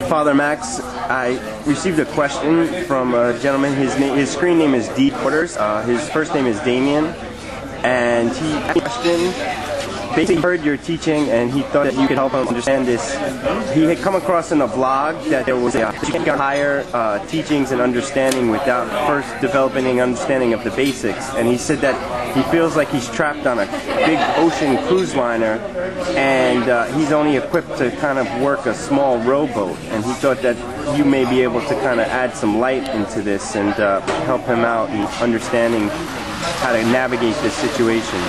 Father Max, I received a question from a gentleman. His screen name is Dquarters. His first name is Damien, and he asked a question. Basically, he heard your teaching, and he thought that you could help him understand this. He had come across in a blog that there was you can't get higher teachings and understanding without first developing an understanding of the basics. And he said that he feels like he's trapped on a big ocean cruise liner, and he's only equipped to kind of work a small rowboat. And he thought that you may be able to kind of add some light into this and help him out in understanding how to navigate this situation.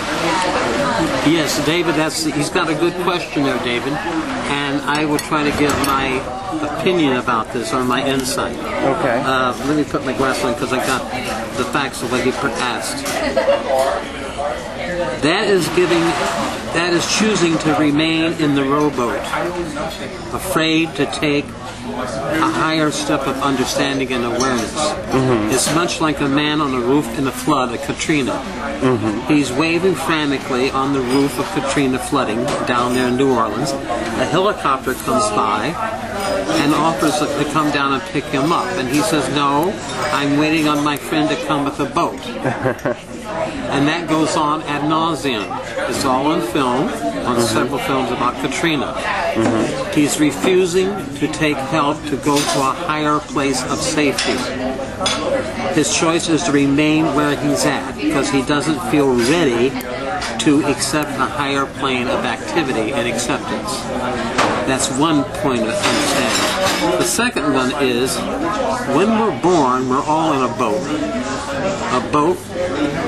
Yes, David, he's got a good question there, David, and I will try to give my opinion about this, or my insight. Okay. Let me put my glasses on because I got the facts of what he asked. That is choosing to remain in the rowboat, afraid to take a higher step of understanding and awareness. Mm-hmm. It's much like a man on a roof in a flood, a Katrina. Mm-hmm. He's waving frantically on the roof of Katrina flooding down there in New Orleans. A helicopter comes by and offers to come down and pick him up. And he says, "No, I'm waiting on my friend to come with a boat." And that goes on ad nauseum. It's all on film, on several films about Katrina. Mm-hmm. He's refusing to take help to go to a higher place of safety. His choice is to remain where he's at because he doesn't feel ready to accept a higher plane of activity and acceptance. That's one point of understanding. The second one is, when we're born, we're all in a boat. A boat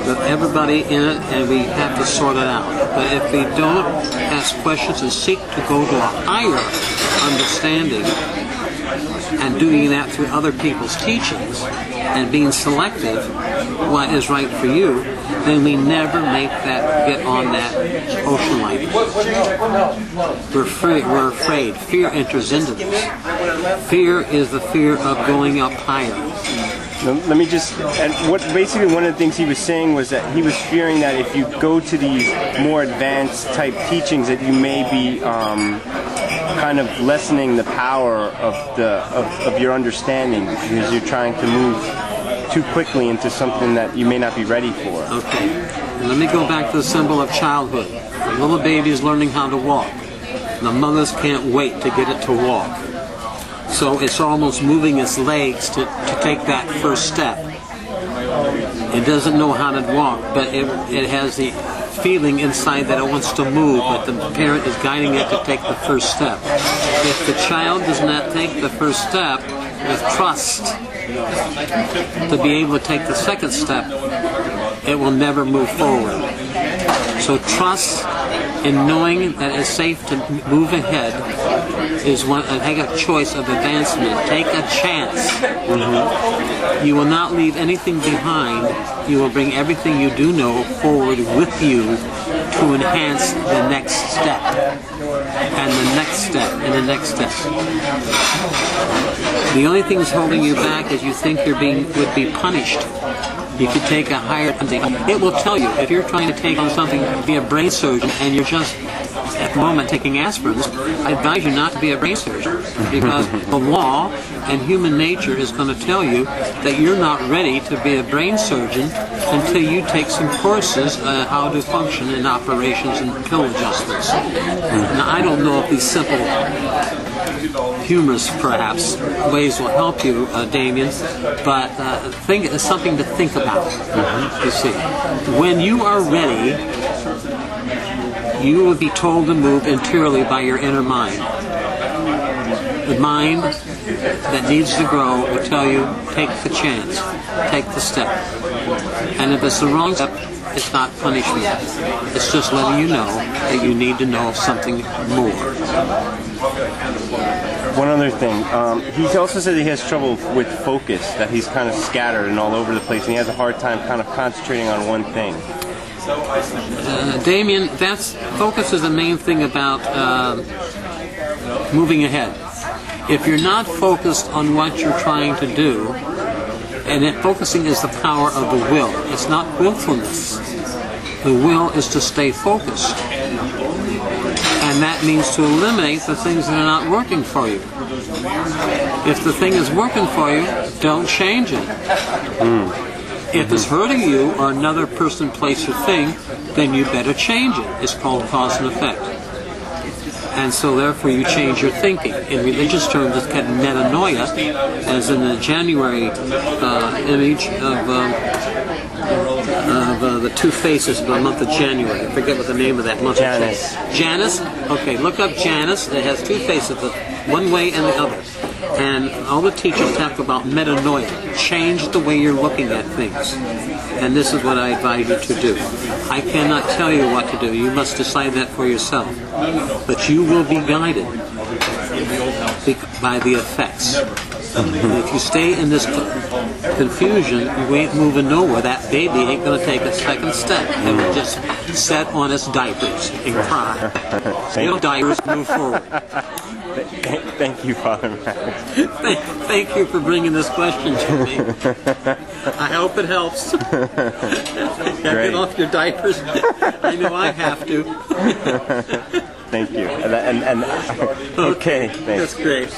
with everybody in it, and we have to sort it out. But if we don't ask questions and seek to go to a higher understanding, and doing that through other people's teachings, and being selective what is right for you, then we never get on that ocean liner. We're afraid. Fear enters into this. Fear is the fear of going up higher. Let me just, and basically one of the things he was saying was that he was fearing that if you go to these more advanced type teachings that you may be kind of lessening the power of your understanding because you're trying to move too quickly into something that you may not be ready for. Okay, let me go back to the symbol of childhood. The little baby is learning how to walk. The mothers can't wait to get it to walk. So it's almost moving its legs to take that first step. It doesn't know how to walk, but it has the feeling inside that it wants to move, but the parent is guiding it to take the first step. If the child does not take the first step with trust to be able to take the second step, it will never move forward. So trust in knowing that it's safe to move ahead is take a choice of advancement. Take a chance. Mm-hmm. You will not leave anything behind. You will bring everything you do know forward with you to enhance the next step, and the next step, and the next step. The only thing that's holding you back is you think would be punished. You could take a higher thing. It will tell you if you're trying to take on something, be a brain surgeon, and you're just at the moment taking aspirins. I advise you not to be a brain surgeon because the law and human nature is going to tell you that you're not ready to be a brain surgeon until you take some courses on how to function in operations and pill adjustments. Now, I don't know if these simple, humorous, perhaps, ways will help you, Damien, but it's something to think about. You see, when you are ready, you will be told to move interiorly by your inner mind. The mind that needs to grow will tell you, take the chance, take the step. And if it's the wrong step, it's not punishment. It's just letting you know that you need to know something more. One other thing, he also said that he has trouble with focus, that he's kind of scattered and all over the place, and he has a hard time kind of concentrating on one thing. Damien, focus is the main thing about moving ahead. If you're not focused on what you're trying to do, and focusing is the power of the will. It's not willfulness. The will is to stay focused. And that means to eliminate the things that are not working for you. If the thing is working for you, don't change it. If it's hurting you or another person, place, or thing, then you better change it. It's called cause and effect. And so therefore you change your thinking. In religious terms, it's called metanoia, as in the January image of the two faces of the month of January. I forget what the name of that month Janus. is. Janus? Okay, look up Janus. It has two faces, one way and the other. And all the teachers talk about metanoia. Change the way you're looking at things. And this is what I advise you to do. I cannot tell you what to do. You must decide that for yourself. But you will be guided by the effects. And if you stay in this confusion, you ain't moving nowhere. That baby ain't going to take a second step. It will just set on its diapers and cry. Little diapers move forward. Thank you, Father Max. Thank you for bringing this question to me. I hope it helps. Get off your diapers. I know I have to. Thank you. Okay, thanks. That's great.